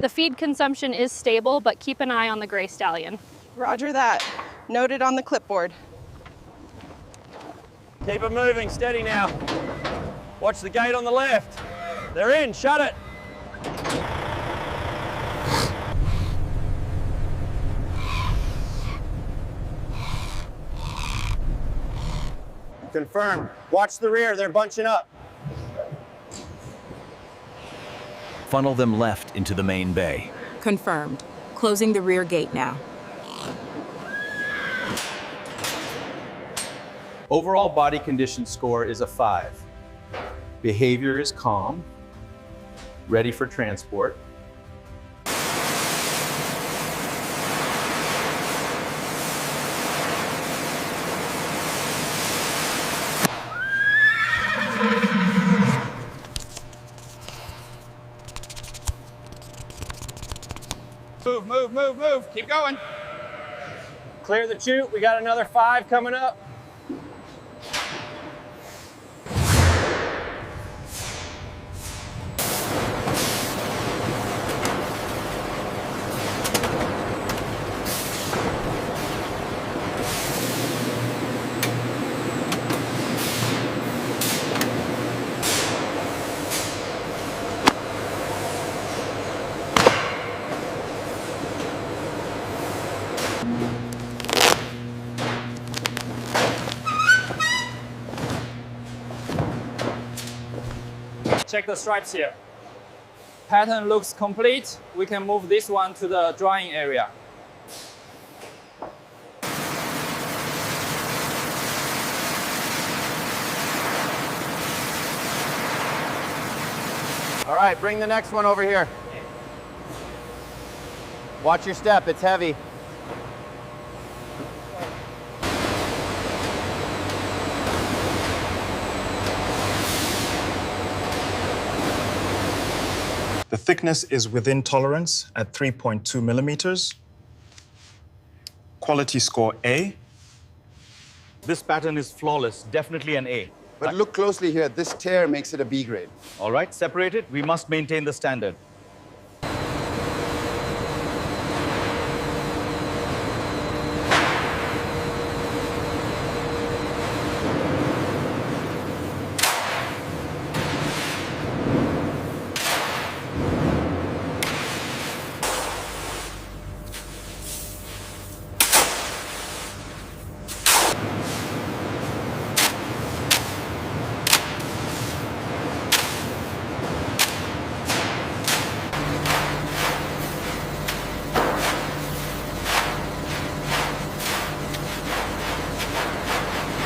The feed consumption is stable, but keep an eye on the gray stallion. Roger that. Noted on the clipboard. Keep it moving, steady now. Watch the gate on the left. They're in, shut it. Confirmed. Watch the rear, they're bunching up. Funnel them left into the main bay. Confirmed. Closing the rear gate now. Overall body condition score is a 5. Behavior is calm, ready for transport. Move, move, move, move. Keep going. Clear the chute. We got another 5 coming up. Check the stripes here. Pattern looks complete. We can move this one to the drying area. All right, bring the next one over here. Watch your step, it's heavy. The thickness is within tolerance at 3.2 millimeters. Quality score A. This pattern is flawless, definitely an A. But look closely here. This tear makes it a B grade. All right, separated. We must maintain the standard.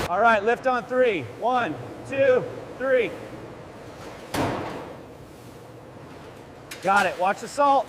All right, lift on 3. 1, 2, 3. Got it. Watch the salt.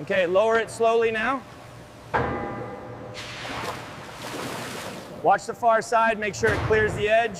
Okay, lower it slowly now. Watch the far side, make sure it clears the edge.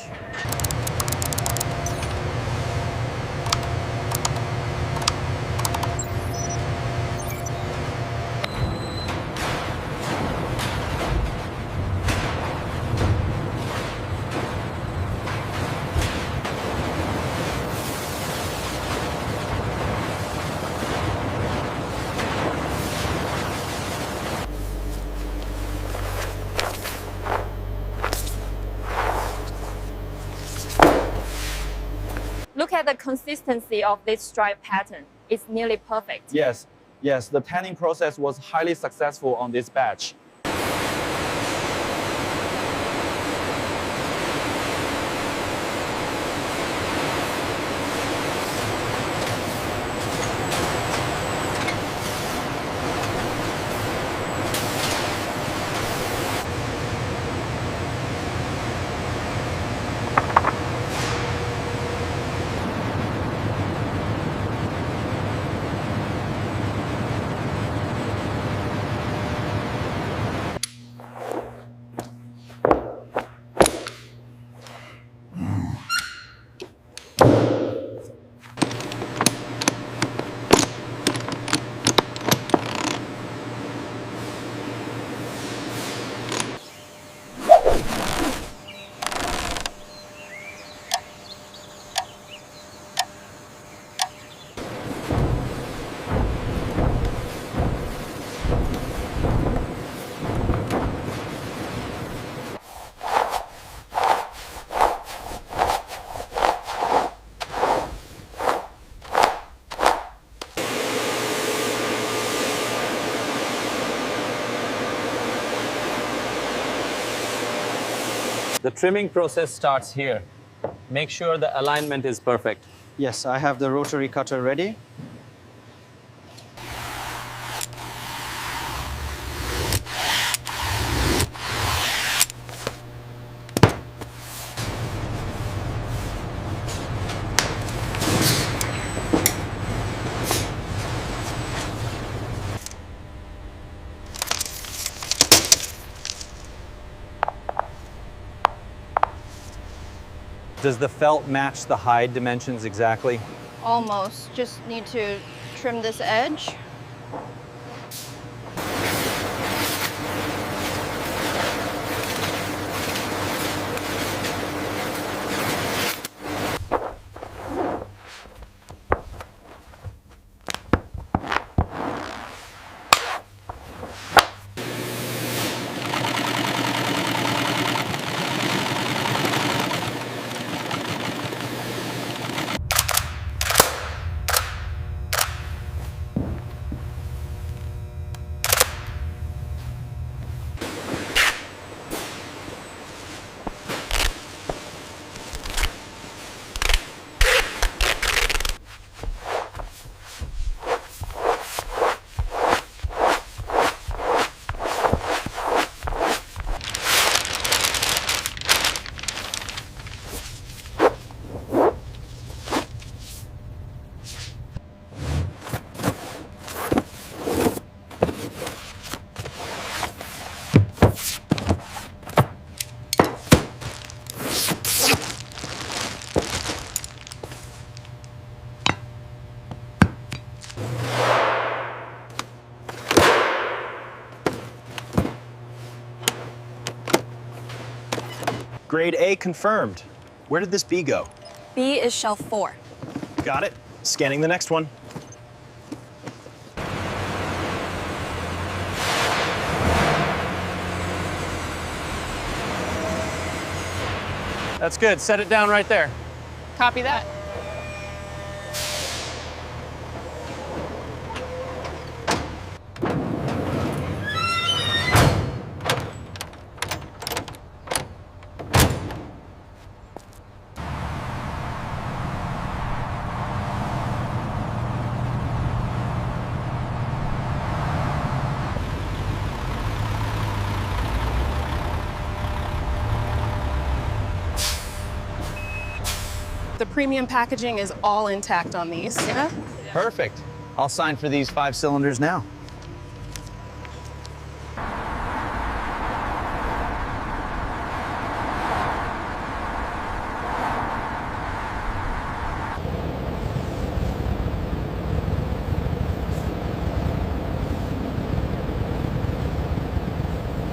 Look at the consistency of this stripe pattern. It's nearly perfect. Yes, the tanning process was highly successful on this batch. The trimming process starts here. Make sure the alignment is perfect. Yes, I have the rotary cutter ready. Does the felt match the hide dimensions exactly? Almost. Just need to trim this edge. Grade A confirmed. Where did this B go? B is shelf 4. Got it. Scanning the next one. That's good. Set it down right there. Copy that. The premium packaging is all intact on these. Yeah. Perfect. I'll sign for these 5 cylinders now.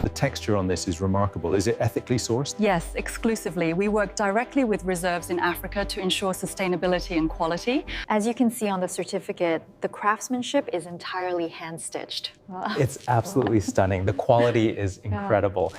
The texture on this is remarkable. Is it ethically sourced? Yes, exclusively. We work directly with reserves in Africa to ensure sustainability and quality. As you can see on the certificate, the craftsmanship is entirely hand-stitched. It's absolutely stunning. The quality is incredible.